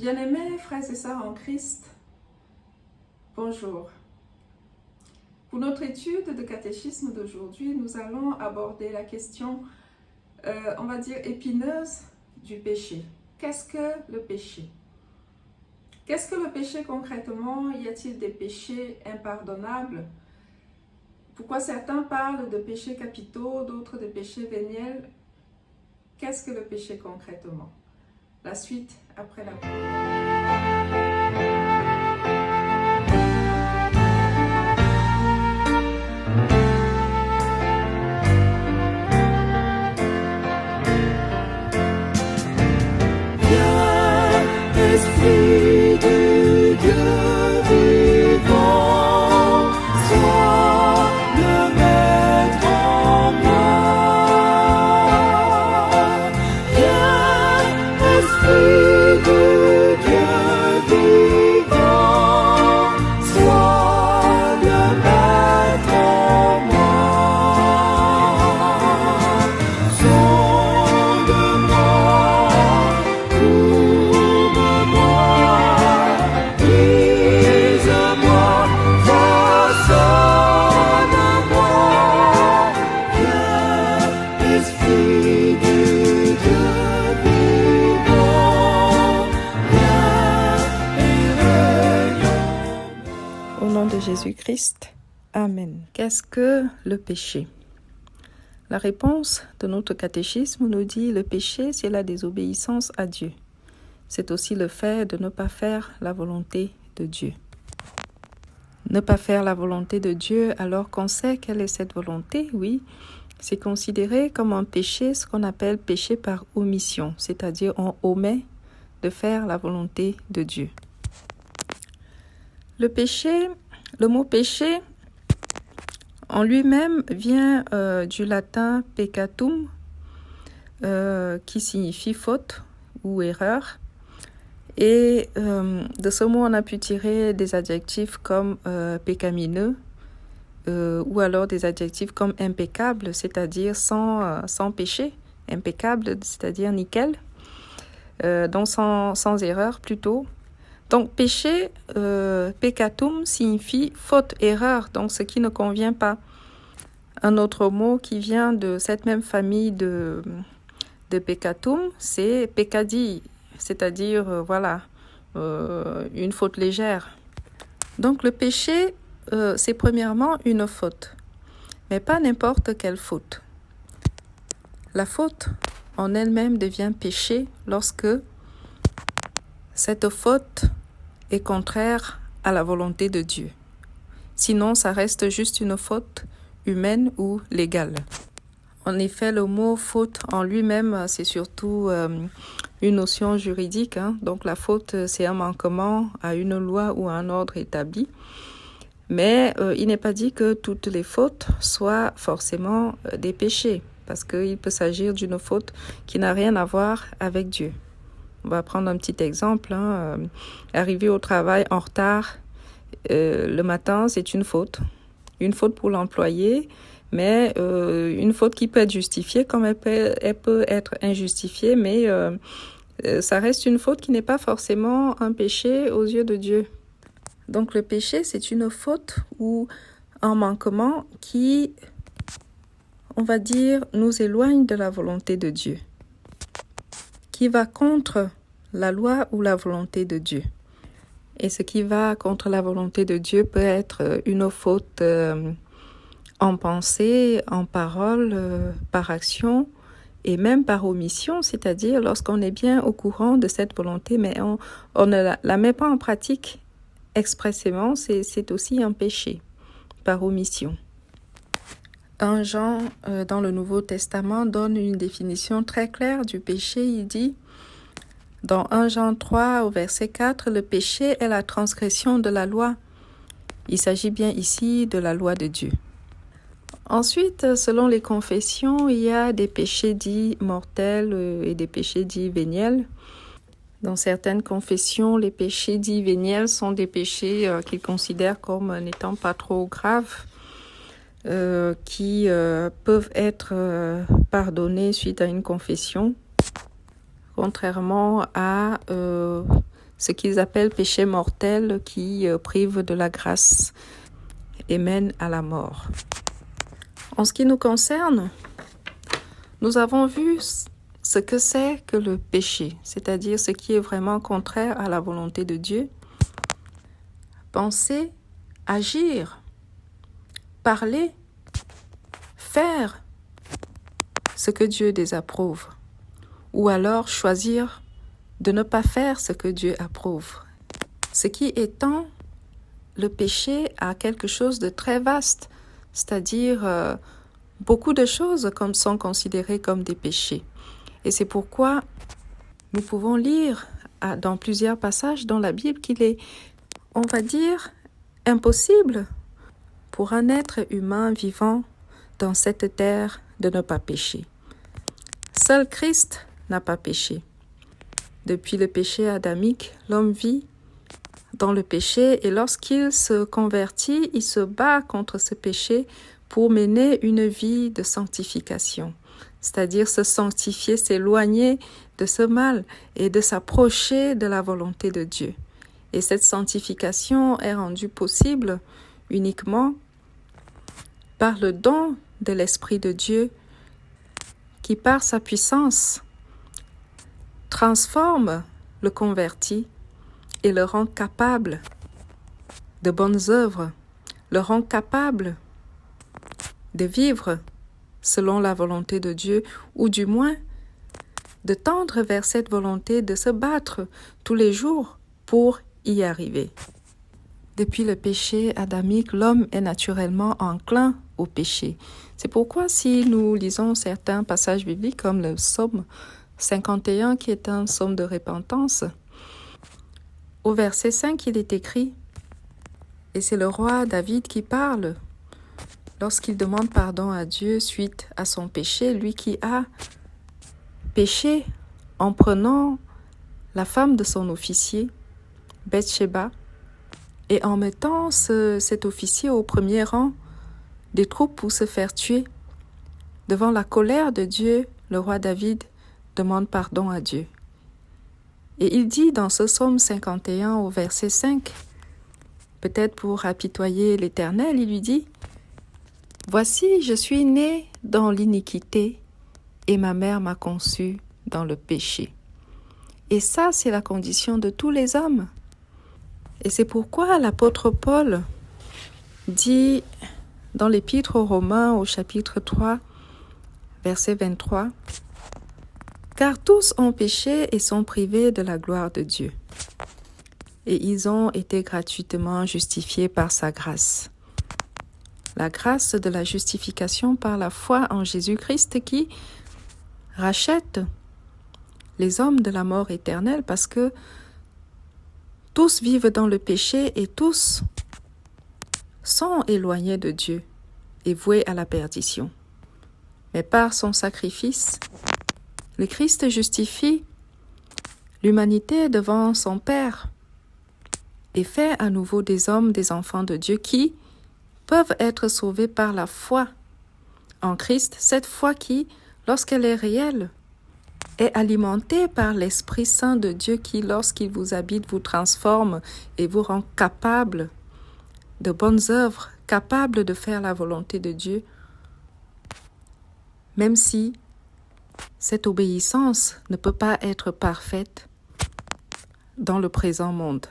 Bien-aimés frères et sœurs en Christ, bonjour. Pour notre étude de catéchisme d'aujourd'hui, nous allons aborder la question, on va dire, épineuse du péché. Qu'est-ce que le péché? Qu'est-ce que le péché concrètement? Y a-t-il des péchés impardonnables? Pourquoi certains parlent de péchés capitaux, d'autres de péchés véniels? Qu'est-ce que le péché concrètement? La suite après la pause. Esprit de Dieu vivant, sois le maître en moi. Viens, Esprit de Dieu vivant, sois le maître en moi. Sonde-moi, Au nom de Jésus-Christ, Amen. Qu'est-ce que le péché? La réponse de notre catéchisme nous dit le péché, c'est la désobéissance à Dieu. C'est aussi le fait de ne pas faire la volonté de Dieu. Ne pas faire la volonté de Dieu alors qu'on sait quelle est cette volonté, oui, c'est considéré comme un péché, ce qu'on appelle péché par omission, c'est-à-dire on omet de faire la volonté de Dieu. Le péché, le mot péché en lui-même vient du latin peccatum, qui signifie faute ou erreur. Et de ce mot, on a pu tirer des adjectifs comme pécamineux ou alors des adjectifs comme impeccable, c'est-à-dire sans péché, impeccable, c'est-à-dire nickel, donc sans erreur plutôt. Donc péché, peccatum signifie faute, erreur, donc ce qui ne convient pas. Un autre mot qui vient de cette même famille de peccatum, c'est peccadi, c'est-à-dire une faute légère. Donc le péché, c'est premièrement une faute, mais pas n'importe quelle faute. La faute en elle-même devient péché lorsque cette faute est contraire à la volonté de Dieu. Sinon, ça reste juste une faute humaine ou légale. En effet, le mot faute en lui-même, c'est surtout une notion juridique. Donc la faute, c'est un manquement à une loi ou à un ordre établi. Mais il n'est pas dit que toutes les fautes soient forcément des péchés, parce qu'il peut s'agir d'une faute qui n'a rien à voir avec Dieu. On va prendre un petit exemple. Arriver au travail en retard le matin, c'est une faute. Une faute pour l'employé, mais une faute qui peut être justifiée comme elle peut être injustifiée, mais ça reste une faute qui n'est pas forcément un péché aux yeux de Dieu. Donc le péché, c'est une faute ou un manquement qui, on va dire, nous éloigne de la volonté de Dieu, qui va contre la loi ou la volonté de Dieu. Et ce qui va contre la volonté de Dieu peut être une faute en pensée, en parole, par action et même par omission, c'est-à-dire lorsqu'on est bien au courant de cette volonté, mais on ne la met pas en pratique expressément, c'est aussi un péché par omission. 1 Jean, dans le Nouveau Testament, donne une définition très claire du péché. Il dit, dans 1 Jean 3, au verset 4, le péché est la transgression de la loi. Il s'agit bien ici de la loi de Dieu. Ensuite, selon les confessions, il y a des péchés dits mortels et des péchés dits véniels. Dans certaines confessions, les péchés dits véniels sont des péchés qu'ils considèrent comme n'étant pas trop graves, qui peuvent être pardonnés suite à une confession, contrairement à ce qu'ils appellent péché mortel qui prive de la grâce et mène à la mort. En ce qui nous concerne, nous avons vu ce que c'est que le péché, c'est-à-dire ce qui est vraiment contraire à la volonté de Dieu. Penser, agir, parler, faire ce que Dieu désapprouve, ou alors choisir de ne pas faire ce que Dieu approuve. Ce qui étend le péché à quelque chose de très vaste, c'est-à-dire beaucoup de choses sont considérées comme des péchés. Et c'est pourquoi nous pouvons lire dans plusieurs passages dans la Bible qu'il est, on va dire, impossible pour un être humain vivant dans cette terre de ne pas pécher. Seul Christ n'a pas péché. Depuis le péché adamique, l'homme vit dans le péché et lorsqu'il se convertit, il se bat contre ce péché pour mener une vie de sanctification, c'est-à-dire se sanctifier, s'éloigner de ce mal et de s'approcher de la volonté de Dieu. Et cette sanctification est rendue possible uniquement par le don de l'Esprit de Dieu qui, par sa puissance, transforme le converti et le rend capable de bonnes œuvres, le rend capable de vivre selon la volonté de Dieu, ou du moins de tendre vers cette volonté, de se battre tous les jours pour y arriver. Depuis le péché adamique, l'homme est naturellement enclin au péché. C'est pourquoi si nous lisons certains passages bibliques comme le psaume 51, qui est un psaume de repentance, au verset 5, il est écrit, et c'est le roi David qui parle, lorsqu'il demande pardon à Dieu suite à son péché, lui qui a péché en prenant la femme de son officier, Bathsheba, et en mettant cet officier au premier rang des troupes pour se faire tuer. Devant la colère de Dieu, le roi David demande pardon à Dieu. Et il dit dans ce psaume 51 au verset 5, peut-être pour apitoyer l'Éternel, il lui dit « Voici, je suis né dans l'iniquité et ma mère m'a conçu dans le péché. » Et ça, c'est la condition de tous les hommes. Et c'est pourquoi l'apôtre Paul dit dans l'Épître aux Romains au chapitre 3, verset 23, « Car tous ont péché et sont privés de la gloire de Dieu, et ils ont été gratuitement justifiés par sa grâce. » La grâce de la justification par la foi en Jésus-Christ qui rachète les hommes de la mort éternelle parce que tous vivent dans le péché et tous sont éloignés de Dieu et voués à la perdition. Mais par son sacrifice, le Christ justifie l'humanité devant son Père et fait à nouveau des hommes des enfants de Dieu qui peuvent être sauvés par la foi en Christ, cette foi qui, lorsqu'elle est réelle, est alimentée par l'Esprit Saint de Dieu qui, lorsqu'il vous habite, vous transforme et vous rend capable de bonnes œuvres, capable de faire la volonté de Dieu, même si cette obéissance ne peut pas être parfaite dans le présent monde.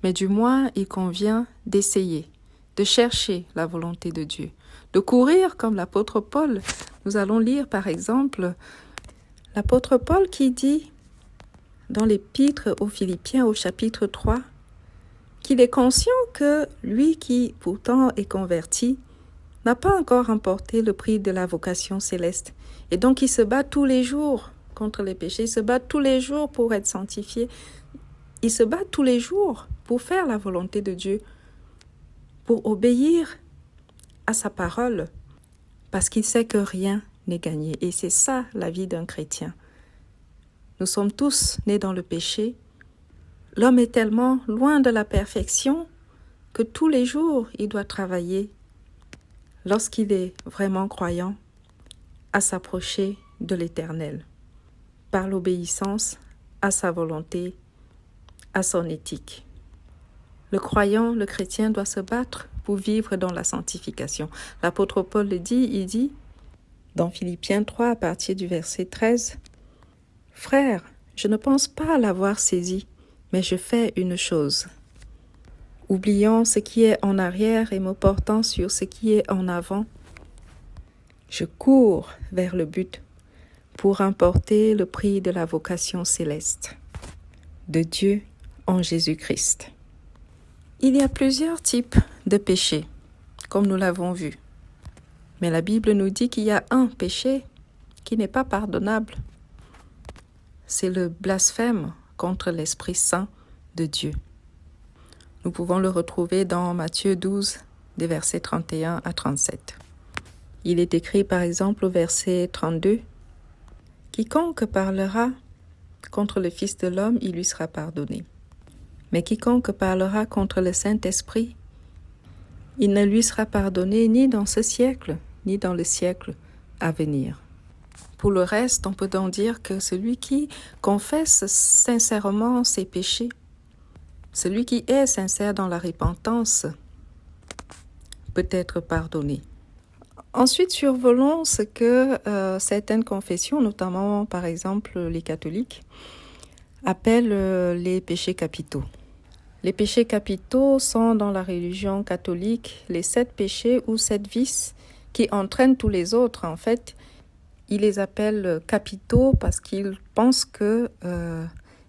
Mais du moins, il convient d'essayer, de chercher la volonté de Dieu, de courir comme l'apôtre Paul. Nous allons lire par exemple l'apôtre Paul qui dit dans l'épître aux Philippiens au chapitre 3 qu'il est conscient que lui qui pourtant est converti n'a pas encore remporté le prix de la vocation céleste. Et donc il se bat tous les jours contre les péchés, il se bat tous les jours pour être sanctifié, il se bat tous les jours pour faire la volonté de Dieu, pour obéir à sa parole, parce qu'il sait que rien n'est gagné. Et c'est ça la vie d'un chrétien. Nous sommes tous nés dans le péché. L'homme est tellement loin de la perfection que tous les jours il doit travailler, lorsqu'il est vraiment croyant, à s'approcher de l'Éternel, par l'obéissance à sa volonté, à son éthique. Le croyant, le chrétien doit se battre pour vivre dans la sanctification. L'apôtre Paul le dit, il dit dans Philippiens 3 à partir du verset 13, « Frères, je ne pense pas l'avoir saisi, mais je fais une chose. Oubliant ce qui est en arrière et me portant sur ce qui est en avant, je cours vers le but pour remporter le prix de la vocation céleste de Dieu en Jésus-Christ. » Il y a plusieurs types de péchés, comme nous l'avons vu. Mais la Bible nous dit qu'il y a un péché qui n'est pas pardonnable. C'est le blasphème contre l'Esprit Saint de Dieu. Nous pouvons le retrouver dans Matthieu 12, des versets 31 à 37. Il est écrit par exemple au verset 32, « Quiconque parlera contre le Fils de l'homme, il lui sera pardonné. Mais quiconque parlera contre le Saint-Esprit, il ne lui sera pardonné ni dans ce siècle, ni dans le siècle à venir. » Pour le reste, on peut donc dire que celui qui confesse sincèrement ses péchés, celui qui est sincère dans la repentance, peut être pardonné. Ensuite, survolons ce que certaines confessions, notamment par exemple les catholiques, appellent les péchés capitaux. Les péchés capitaux sont dans la religion catholique les 7 péchés ou 7 vices qui entraînent tous les autres. En fait, ils les appellent capitaux parce qu'ils pensent que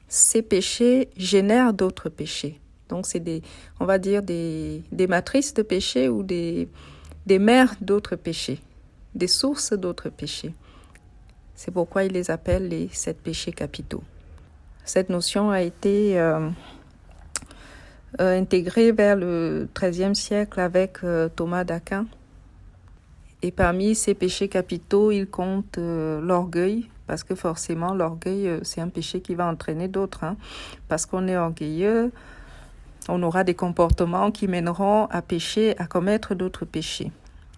ces péchés génèrent d'autres péchés. Donc, c'est on va dire des matrices de péchés ou des mères d'autres péchés, des sources d'autres péchés. C'est pourquoi ils les appellent les 7 péchés capitaux. Cette notion a été intégrée vers le XIIIe siècle avec Thomas d'Aquin. Et parmi ces péchés capitaux, il compte l'orgueil, parce que forcément, l'orgueil, c'est un péché qui va entraîner d'autres. Parce qu'on est orgueilleux, on aura des comportements qui mèneront à pécher, à commettre d'autres péchés.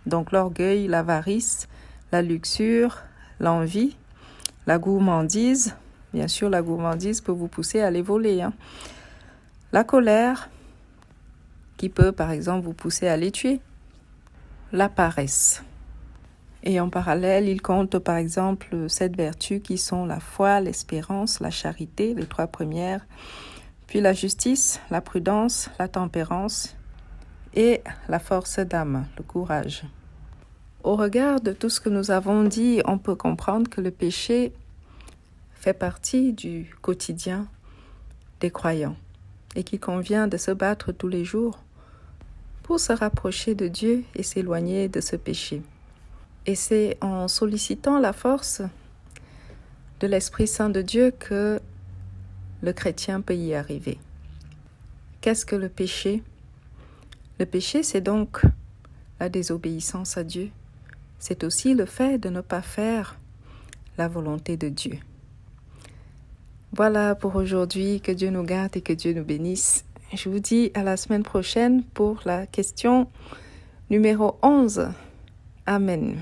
Donc l'orgueil, l'avarice, la luxure, l'envie, la gourmandise. Bien sûr, la gourmandise peut vous pousser à aller voler. La colère, qui peut par exemple vous pousser à aller tuer. La paresse. Et en parallèle, il compte par exemple 7 vertus qui sont la foi, l'espérance, la charité, les 3 premières, puis la justice, la prudence, la tempérance et la force d'âme, le courage. Au regard de tout ce que nous avons dit, on peut comprendre que le péché fait partie du quotidien des croyants et qu'il convient de se battre tous les jours pour se rapprocher de Dieu et s'éloigner de ce péché. Et c'est en sollicitant la force de l'Esprit Saint de Dieu que le chrétien peut y arriver. Qu'est-ce que le péché? Le péché, c'est donc la désobéissance à Dieu. C'est aussi le fait de ne pas faire la volonté de Dieu. Voilà pour aujourd'hui. Que Dieu nous garde et que Dieu nous bénisse. Je vous dis à la semaine prochaine pour la question numéro 11. Amen.